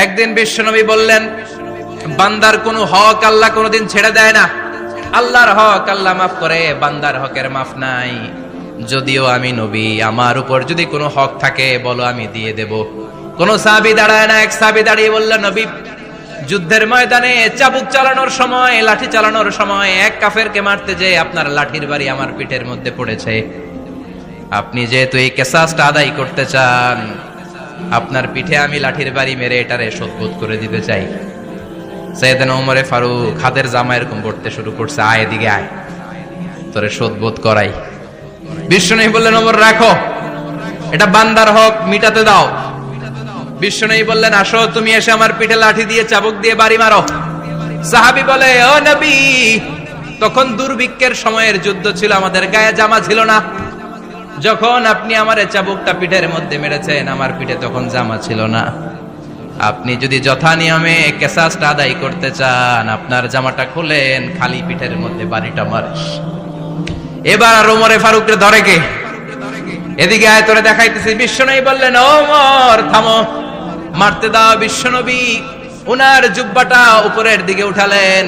একদিন বিশ্বনবী বললেন, বান্দার কোনো হক আল্লাহ কোনোদিন ছেড়ে দেয় না। আল্লাহর হক আল্লাহ মাফ করে, বান্দার হকের মাফ নাই। যদিও আমি নবী, আমার উপর যদি কোনো হক থাকে বলো, আমি দিয়ে দেব। কোন সাহাবী দাঁড়ায় না। এক সাহাবী দাঁড়িয়ে বললেন, নবী, যুদ্ধের ময়দানে চাবুক চালানোর সময়, লাঠি চালানোর সময় এক কাফেরকে মারতে যে আপনার লাঠির বাড়ি আমার পিঠের মধ্যে পড়েছে। আপনি যেহেতু এই কিসাসটা আদায় করতে চান, আপনার পিঠে আমি লাঠির বাড়ি মেরে এটারে শোধবোধ করে দিতে চাই। সাইয়েদনা ওমরে ফারুক হাতের জামা এরকম পড়তে শুরু করছে, আয় এদিকে আয়, তোরে শোধবোধ করাই। বিশ্বনবী বললেন, ওমর রাখো, এটা বান্দার হক, মিটাতে দাও। বিশ্বনবী বললেন, আসো, তুমি এসে আমার পিঠে লাঠি দিয়ে চাবুক দিয়ে বাড়ি মারো। সাহাবী বলে, ও নবী, তখন দুর্ভিক্ষের সময়ের যুদ্ধ ছিল, আমাদের গায়ে জামা ছিল না। যখন আপনি আমার চাবুকটা পিঠের মধ্যে মেরেছেন, আমার পিঠে তখন জামা ছিল না। আপনি যদি যথা নিয়মে কিসাসটা আদায় করতে চান, আপনার জামাটা খুলেন, খালি পিঠের মধ্যে বাড়িটা মারিস। এবার আর ওমরে ফারুককে ধরে কে? এদিকে আয়, তোরে দেখাইতেছি। বিশ্বনবী বললেন, ওমর থামো, মারতে দাও। বিশ্বনবী উনার জুব্বাটা উপরের দিকে উঠালেন,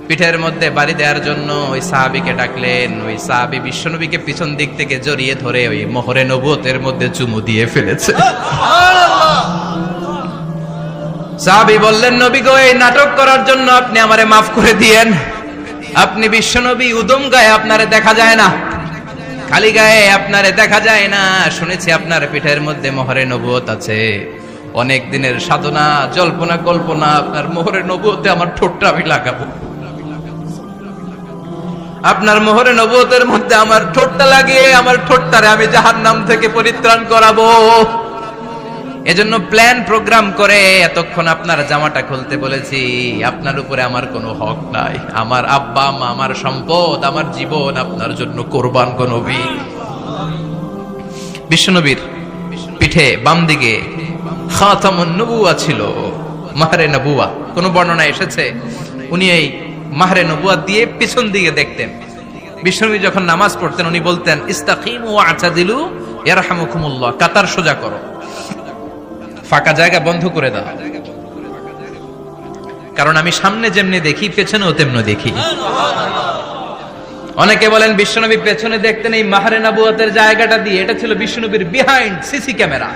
পিঠের মধ্যে বাড়ি দেওয়ার জন্য ওই সাহাবীকে ডাকলেন। ওই সাহাবী বিশ্বনবীকে পিছন দিক থেকে জড়িয়ে ধরে ওই মোহরে নবুয়তের মধ্যে চুমু দিয়ে ফেলেছে। সাহাবী বললেন, নবী গো, এই নাটক করার জন্য আপনি আমারে মাফ করে দিয়েন। আপনি বিশ্বনবী, উদম গায়ে আপনারে দেখা যায় না, খালি গায়ে আপনারে দেখা যায় না। শুনেছি আপনার পিঠের মধ্যে মোহরে নবুয়ত আছে। অনেক দিনের সাধনা, জল্পনা কল্পনা, আপনার মোহরে নবুয়তে আমার ঠোঁটটা আমি লাগাবো। আপনার মোহরে নবুয়তের মধ্যে আমার ঠোঁটটা লাগিয়ে আমার ঠোঁটটারে আমি জাহান্নাম থেকে পরিত্রাণ করাবো। এজন্য প্ল্যান প্রোগ্রাম করে এতক্ষণ আপনার জামাটা খুলতে বলেছি। আপনার উপরে আমার কোনো হক নাই। আমার আব্বা মা, আমার সম্পদ, আমার জীবন আপনার জন্য কোরবান গো নবী। বিশ্বনবীর পিঠে বাম দিকে খাতামুন নবুওয়া ছিল, মাহরে নবুওয়া। কোন বর্ণনা এসেছে উনি এই মাহরে নবুওয়া দিয়ে পিছন দিকে দেখতেন। বিশ্বনবী যখন নামাজ পড়তেন উনি বলতেন, ইস্তাকিমু ওয়া'তাদিলু ইয়ারহামুকুমুল্লাহ, কাতার সোজা করো, ফাঁকা জায়গা বন্ধ করে দাও, কারণ আমি সামনে যেমনি দেখি পেছনেও তেমনি দেখি। অনেকে বলেন বিশ্বনবী পেছনে দেখতেন এই মাহরে নবুয়তের জায়গাটা দিয়ে। এটা ছিল বিশ্বনবীর behind CC camera,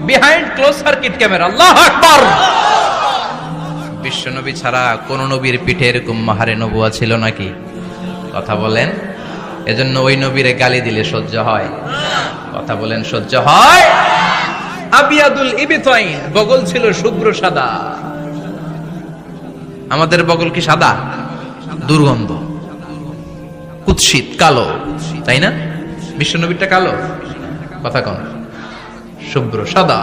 behind close circuit camera. আল্লাহু আকবার। বিশ্বনবী ছাড়া কোন নবীর পিঠে এরকম মাহরে নবুয়া ছিল নাকি? কথা বলেন। এজন্য ওই নবীরে গালি দিলে সহ্য হয়? কথা বলেন, সহ্য হয়? আবিয়াদুল ইবতাইন, বগল ছিল শুভ্র সাদা। আমাদের বগল কি সাদা? দুর্গন্ধ, কুৎসিত, কালো, তাই না? বিশ্বনবীরটা কালো? কথা কন, শুভ্র সাদা।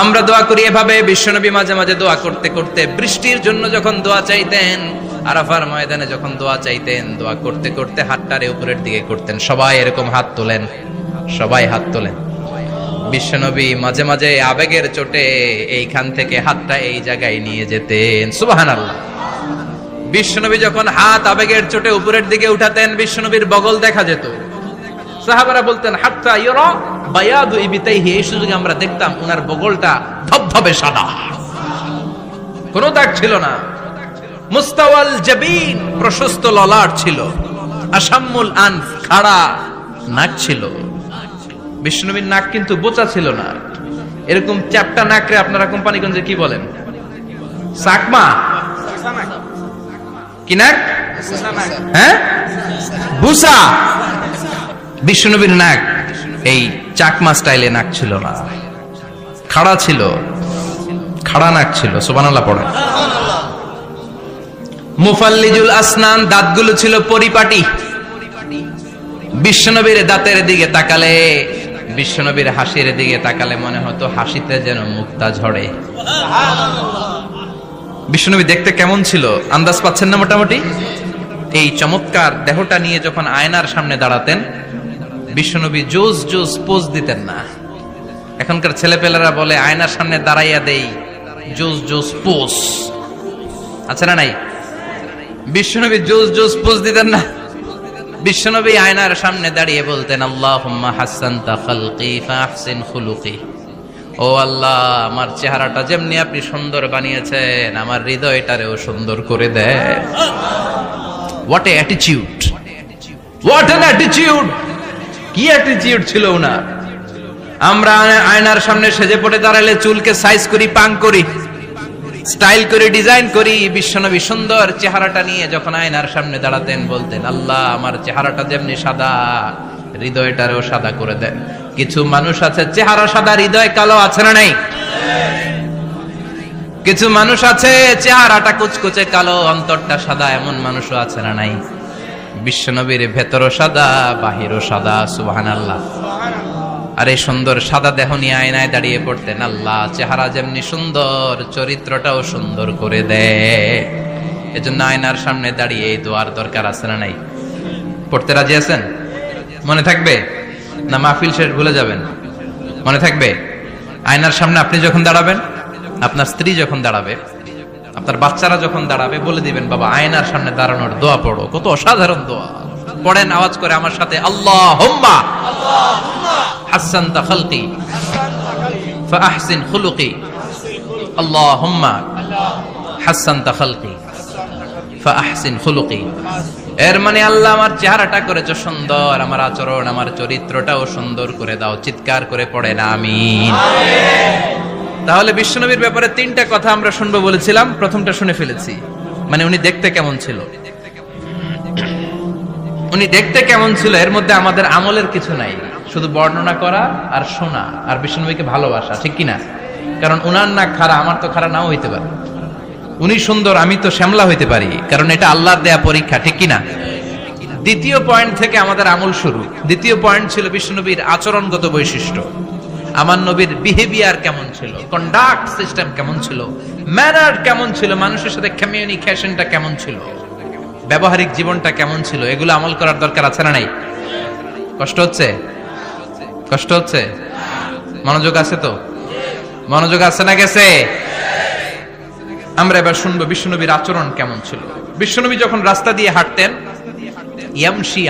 আমরা দোয়া করি এভাবে। বিশ্বনবী মাঝে মাঝে দোয়া করতে করতে, বৃষ্টির জন্য যখন দোয়া চাইতেন, আরাফার ময়দানে যখন দোয়া চাইতেন, দোয়া করতে করতে হাতটারে উপরের দিকে করতেন। সবাই এরকম হাত তোলেন, সবাই হাত তোলেন। বিশ্বনবী মাঝে মাঝে আবেগের চোটে এইখান থেকে হাতটা এই জায়গায় নিয়ে যেতেন। সুবহানাল্লাহ। বিশ্বনবী যখন হাত আবেগের চোটে উপরের দিকে উঠাতেন, বিশ্বনবীর বগল দেখা যেত। সাহাবারা বলতেন, হাত্তা ইরা বায়াদু ইবতাইহি, এই সুযোগে আমরা দেখতাম ওনার বগলটা ধবধবে সাদা, কোনো দাগ ছিল না। মুস্তাওয়াল জাবিন, প্রশস্ত ললাট ছিল। আসাম্মুল আনফ, খাড়া নাক ছিল। বিশ্বনবীর নাক কিন্তু বোচা ছিল না, এরকম চ্যাপটা নাকরে আপনারা কোম্পানিগঞ্জে কি বলেন? সাকমা? কি নাক? হ্যাঁ, বুসা। বিশ্বনবীর নাক এই চাকমা স্টাইলে নাক ছিল না, খাড়া ছিল, খাড়া নাক ছিল। সুবহানাল্লাহ পড়েন। মুফাল্লিজুল আসনান, দাঁতগুলো ছিল পরিপাটি। বিশ্বনবীর দাঁতের দিকে তাকালে, বিশ্বনবীর হাসির দিকে তাকালে মনে হতো হাসিতে যেন মুক্তা ঝরে। বিশ্বনবী দেখতে কেমন ছিল আন্দাজ পাচ্ছেন না মোটামুটি? এই চমৎকার দেহটা নিয়ে যখন আয়নার সামনে দাঁড়াতেন, বিশ্বনবী জোস জোস পোজ দিতেন না। এখনকার ছেলেপেলেরা বলে আয়নার সামনে দাঁড়াইয়া দেই জোস জোস পোজ, আছে না নাই? বিশ্বনবী জোস জোস পোজ দিতেন না। বিশ্বনবী আয়নার সামনে দাঁড়িয়ে বলতেন, আল্লাহুম্মা হাসানতা খালকি ফাহসিন খুলুকি, ও আল্লাহ, আমার চেহারাটা যেমনি আপনি সুন্দর বানিয়েছেন, আমার হৃদয়টারেও সুন্দর করে দেন। What a attitude, what an attitude! কি অ্যাটিটিউড ছিল ওনার! আমরা আয়নার সামনে সেজে পড়ে দাঁড়ালে চুলকে সাইজ করি, পাং করি, স্টাইল করে, ডিজাইন করি। বিশ্বনবী সুন্দর চেহারাটা নিয়ে যখন আয়নার সামনে দাঁড়াতেন, বলতেন আল্লাহ, আমার চেহারাটা যেমনি সাদা, হৃদয়টারেও সাদা করে দেন। কিছু মানুষ আছে চেহারা সাদা, হৃদয় কালো, আছে না নাই? কিছু মানুষ আছে চেহারাটা কুচকুচে কালো, অন্তরটা সাদা, এমন মানুষও আছে না নাই? বিশ্বনবীর ভেতরও সাদা, বাহিরও সাদা। সুবহানাল্লাহ। আর এই সুন্দর সাদা দেহ নিয়ে আয়নায় দাঁড়িয়ে পড়তেন, আল্লাহ, চেহারা যেমনি সুন্দর, চরিত্রটাও সুন্দর করে দেয়। এজন্য আয়নার সামনে দাঁড়িয়ে এই দোয়ার দরকার আছে না নাই? পড়তে রাজি আছেন? মনে থাকবে না মাহফিল শেষ ভুলে যাবেন? মনে থাকবে? আয়নার সামনে আপনি যখন দাঁড়াবেন, আপনার স্ত্রী যখন দাঁড়াবে, আপনার বাচ্চারা যখন দাঁড়াবে, বলে দিবেন, বাবা, আয়নার সামনে দাঁড়ানোর দোয়া পড়ো। কত অসাধারণ দোয়া! পড়েন আওয়াজ করে আমার সাথে, আল্লাহুম্মা হাসানতা খালকি ফাআহসিন খুলুকি, আল্লাহুম্মা হাসানতা খালকি ফাআহসিন খুলুকি। এর মানে, আল্লাহ, আমার চেহারাটা করেছো সুন্দর, আমার আচরণ, আমার চরিত্রটাও সুন্দর করে দাও। চিৎকার করে পড়েন আমিন। তাহলে বিশ্বনবীর ব্যাপারে তিনটা কথা আমরা শুনবো বলেছিলাম, প্রথমটা শুনে ফেলেছি। মানে উনি দেখতে কেমন ছিল, উনি দেখতে কেমন ছিল, এর মধ্যে আমাদের আমলের কিছু নাই, শুধু বর্ণনা করা আর শোনা আর বিশ্বনবীকে ভালোবাসা, ঠিক কিনা? কারণ উনার না খাড়া, আমার তো খাড়া নাও হইতে পারে। উনি সুন্দর, আমি তো শ্যামলা হইতে পারি, কারণ এটা আল্লাহর দেয়া পরীক্ষা, ঠিক কিনা? দ্বিতীয় পয়েন্ট থেকে আমাদের আমল শুরু। দ্বিতীয় পয়েন্ট ছিল বিশ্বনবীর আচরণগত বৈশিষ্ট্য। আমার নবীর বিহেভিয়ার কেমন ছিল, কন্ডাক্ট সিস্টেম কেমন ছিল, ম্যানার কেমন ছিল, মানুষের সাথে কমিউনিকেশনটা কেমন ছিল, ব্যবহারিক জীবনটা কেমন ছিল, এগুলো আমল করার দরকার আছে না নাই? কষ্ট হচ্ছে? কষ্ট হচ্ছে? মনোযোগ আছে তো? মনোযোগ আছে না গেছে? আমরা এবার শুনবো বিশ্বনবীর আচরণ কেমন ছিল। বিশ্বনবী যখন রাস্তা দিয়ে হাঁটতেন, ইয়ামশি